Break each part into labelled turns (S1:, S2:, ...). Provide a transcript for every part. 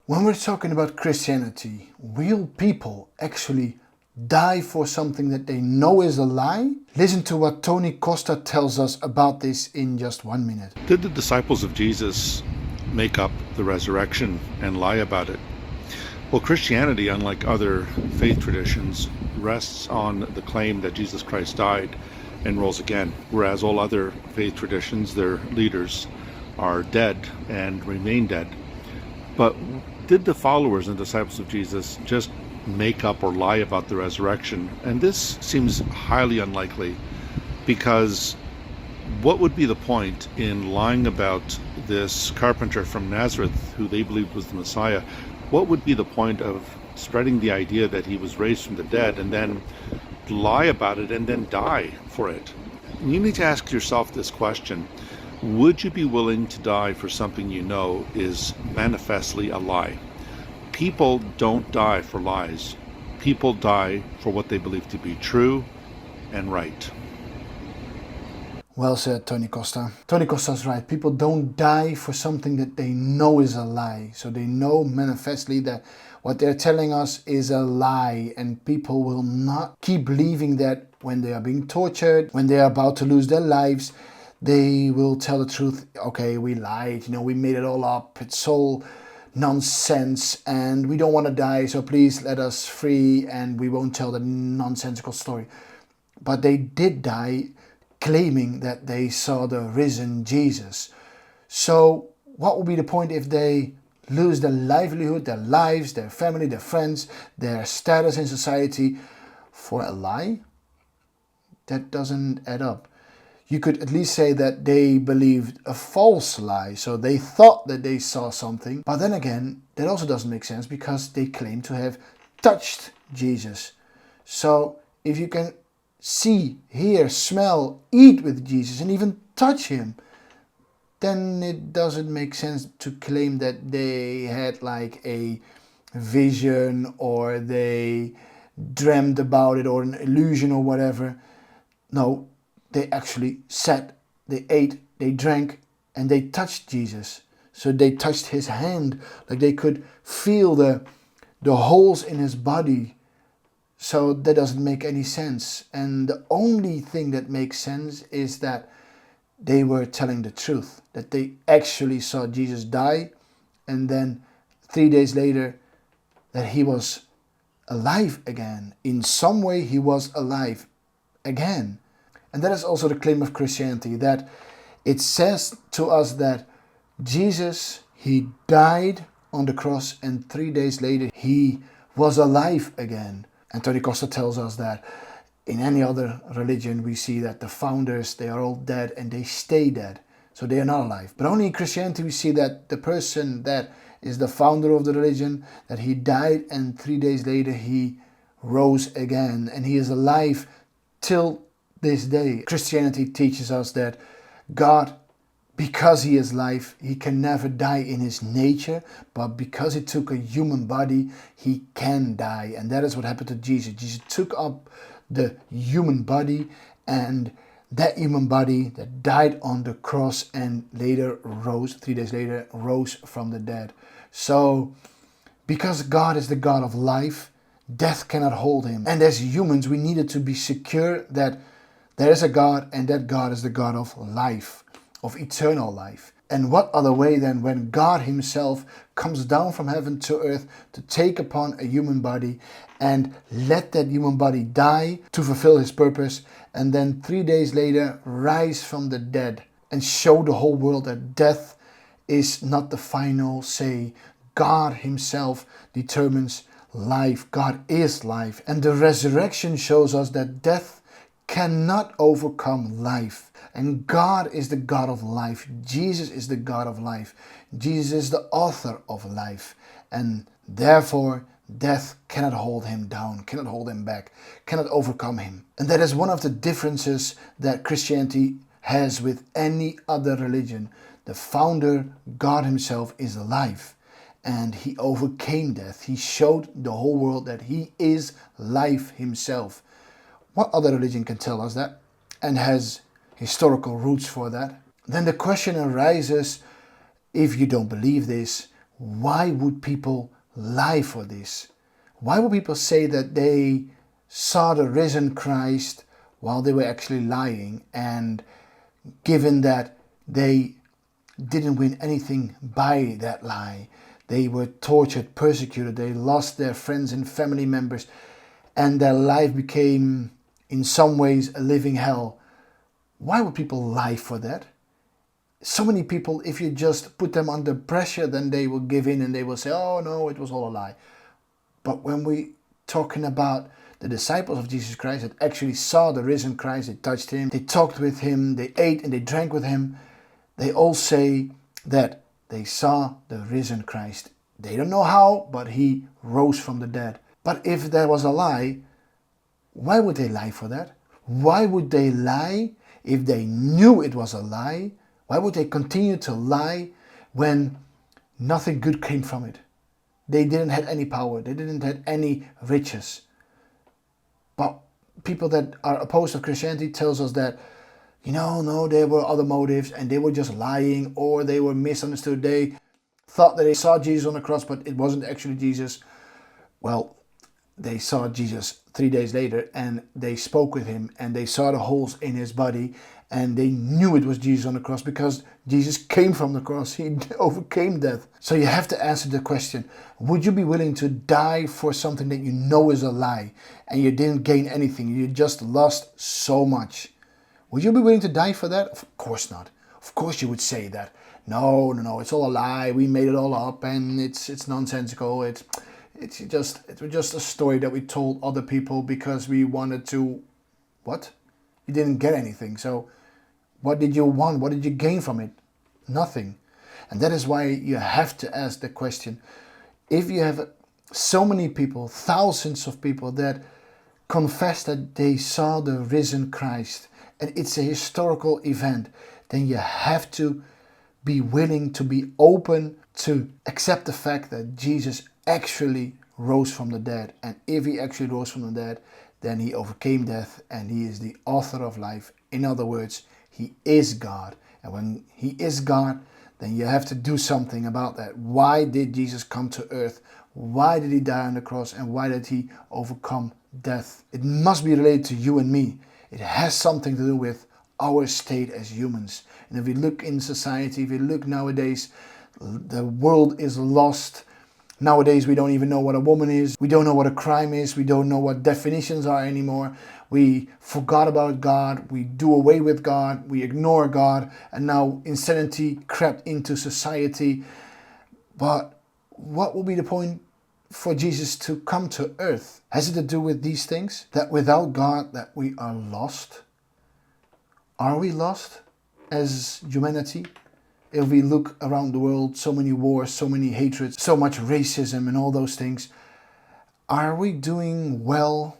S1: When we're talking about Christianity, will people actually die for something that they know is a lie? Listen to what Tony Costa tells us about this in just 1 minute.
S2: Did the disciples of Jesus make up the resurrection and lie about it? Well, Christianity, unlike other faith traditions, rests on the claim that Jesus Christ died and rose again, whereas all other faith traditions, their leaders are dead and remain dead. But did the followers and disciples of Jesus just make up or lie about the resurrection? And this seems highly unlikely, because what would be the point in lying about this carpenter from Nazareth who they believed was the Messiah? What would be the point of spreading the idea that he was raised from the dead and then lie about it and then die for it? You need to ask yourself this question. Would you be willing to die for something you know is manifestly a lie? People don't die for lies. People die for what they believe to be true and right.
S1: Well said, Tony Costa. Tony Costa's right. People don't die for something that they know is a lie. So they know manifestly that what they're telling us is a lie, and people will not keep believing that when they are being tortured, when they are about to lose their lives. They will tell the truth. Okay, we lied, we made it all up. It's all nonsense and we don't want to die, so please let us free and we won't tell the nonsensical story. But they did die claiming that they saw the risen Jesus. So what would be the point if they lose their livelihood, their lives, their family, their friends, their status in society for a lie? That doesn't add up. You could at least say that they believed a false lie. So they thought that they saw something. But then again, that also doesn't make sense because they claim to have touched Jesus. So if you can see, hear, smell, eat with Jesus and even touch him, then it doesn't make sense to claim that they had like a vision or they dreamt about it or an illusion or whatever. No. They actually sat, they ate, they drank, and they touched Jesus. So they touched his hand, like they could feel the holes in his body. So that doesn't make any sense. And the only thing that makes sense is that they were telling the truth, that they actually saw Jesus die, and then 3 days later that he was alive again. In some way he was alive again. And that is also the claim of Christianity, that it says to us that Jesus, he died on the cross and 3 days later he was alive again. And Tony Costa tells us that in any other religion we see that the founders, they are all dead and they stay dead. So they are not alive. But only in Christianity we see that the person that is the founder of the religion, that he died and 3 days later he rose again and he is alive till this day. Christianity teaches us that God, because he is life, he can never die in his nature, but because he took a human body, he can die. And that is what happened to Jesus. Jesus took up the human body, and that human body that died on the cross and later rose, 3 days later, rose from the dead. So, because God is the God of life, death cannot hold him. And as humans, we needed to be secure that there is a God, and that God is the God of life, of eternal life. And what other way than when God himself comes down from heaven to earth to take upon a human body and let that human body die to fulfill his purpose, and then 3 days later rise from the dead and show the whole world that death is not the final say. God himself determines life. God is life. And the resurrection shows us that death cannot overcome life. And God is the God of life. Jesus is the God of life. Jesus is the author of life. And therefore, death cannot hold him down, cannot hold him back, cannot overcome him. And that is one of the differences that Christianity has with any other religion. The founder, God himself, is alive. And he overcame death. He showed the whole world that he is life himself. What other religion can tell us that and has historical roots for that? Then the question arises, if you don't believe this, why would people lie for this? Why would people say that they saw the risen Christ while they were actually lying? And given that they didn't win anything by that lie, they were tortured, persecuted, they lost their friends and family members, and their life became in some ways a living hell. Why would people lie for that? So many people, if you just put them under pressure, then they will give in and they will say, oh no, it was all a lie. But when we talking about the disciples of Jesus Christ that actually saw the risen Christ, they touched him, they talked with him, they ate and they drank with him, they all say that they saw the risen Christ. They don't know how, but he rose from the dead. But if there was a lie, why would they lie for that? Why would they lie if they knew it was a lie? Why would they continue to lie when nothing good came from it? They didn't have any power. They didn't have any riches. But people that are opposed to Christianity tells us that, no, there were other motives and they were just lying, or they were misunderstood. They thought that they saw Jesus on the cross, but it wasn't actually Jesus. Well, they saw Jesus 3 days later and they spoke with him and they saw the holes in his body and they knew it was Jesus on the cross because Jesus came from the cross. He overcame death. So you have to answer the question, would you be willing to die for something that you know is a lie and you didn't gain anything? You just lost so much. Would you be willing to die for that? Of course not. Of course you would say that. No, it's all a lie. We made it all up and it's nonsensical. It was just a story that we told other people because we wanted to. What? You didn't get anything. So what did you want? What did you gain from it? Nothing. And that is why you have to ask the question. If you have so many people, thousands of people that confess that they saw the risen Christ and it's a historical event, then you have to be willing to be open to accept the fact that Jesus actually rose from the dead. And if he actually rose from the dead, then he overcame death and he is the author of life. In other words, he is God. And when he is God, then you have to do something about that. Why did Jesus come to earth? Why did he die on the cross? And why did he overcome death? It must be related to you and me. It has something to do with our state as humans. And if we look in society, if we look nowadays, the world is lost. Nowadays, we don't even know what a woman is. We don't know what a crime is. We don't know what definitions are anymore. We forgot about God. We do away with God. We ignore God. And now insanity crept into society. But what will be the point for Jesus to come to earth? Has it to do with these things? That without God, that we are lost? Are we lost as humanity? If we look around the world, so many wars, so many hatreds, so much racism and all those things, are we doing well?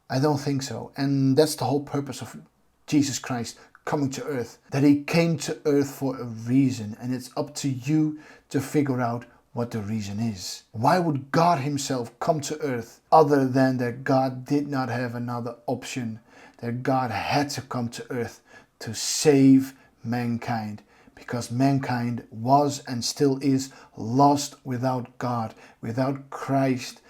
S1: I don't think so. And that's the whole purpose of Jesus Christ coming to earth. That he came to earth for a reason. And it's up to you to figure out what the reason is. Why would God himself come to earth other than that God did not have another option? That God had to come to earth to save mankind. Because mankind was and still is lost without God, without Christ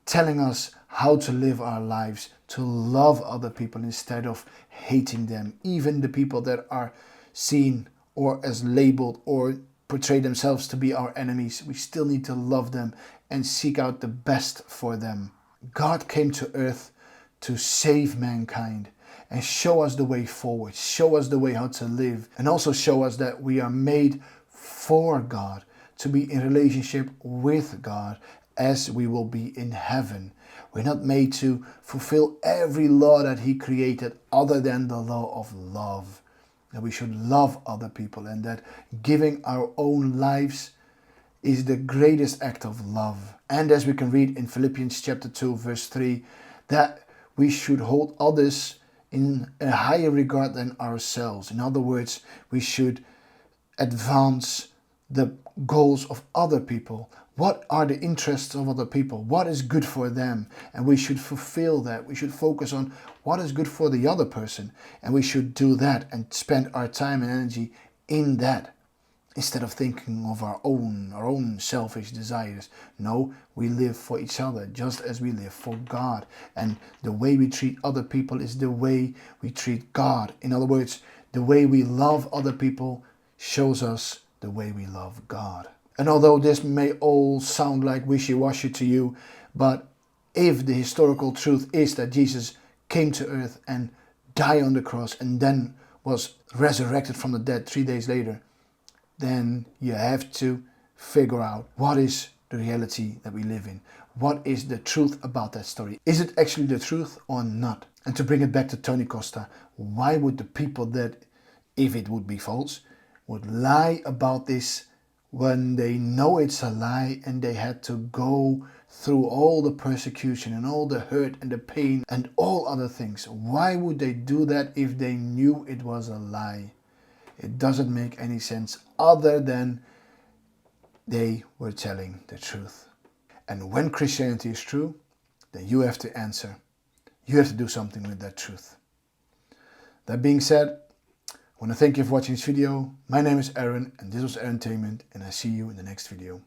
S1: telling us how to live our lives, to love other people instead of hating them. Even the people that are seen or as labeled or portray themselves to be our enemies, we still need to love them and seek out the best for them. God came to earth to save mankind and show us the way forward, show us the way how to live, and also show us that we are made for God, to be in relationship with God as we will be in heaven. We're not made to fulfill every law that he created other than the law of love. That we should love other people and that giving our own lives is the greatest act of love. And as we can read in Philippians chapter 2 verse 3, that we should hold others in a higher regard than ourselves. In other words, we should advance the goals of other people. What are the interests of other people? What is good for them? And we should fulfill that. We should focus on what is good for the other person. And we should do that and spend our time and energy in that. instead of thinking of our own selfish desires. No, we live for each other just as we live for God. And the way we treat other people is the way we treat God. In other words, the way we love other people shows us the way we love God. And although this may all sound like wishy-washy to you, but if the historical truth is that Jesus came to earth and died on the cross and then was resurrected from the dead 3 days later, then you have to figure out what is the reality that we live in. What is the truth about that story? Is it actually the truth or not? And to bring it back to Tony Costa, why would the people that, if it would be false, would lie about this when they know it's a lie and they had to go through all the persecution and all the hurt and the pain and all other things? Why would they do that if they knew it was a lie? It doesn't make any sense other than they were telling the truth. And when Christianity is true, then you have to answer. You have to do something with that truth. That being said, I want to thank you for watching this video. My name is Aaron and this was Arentainment, and I see you in the next video.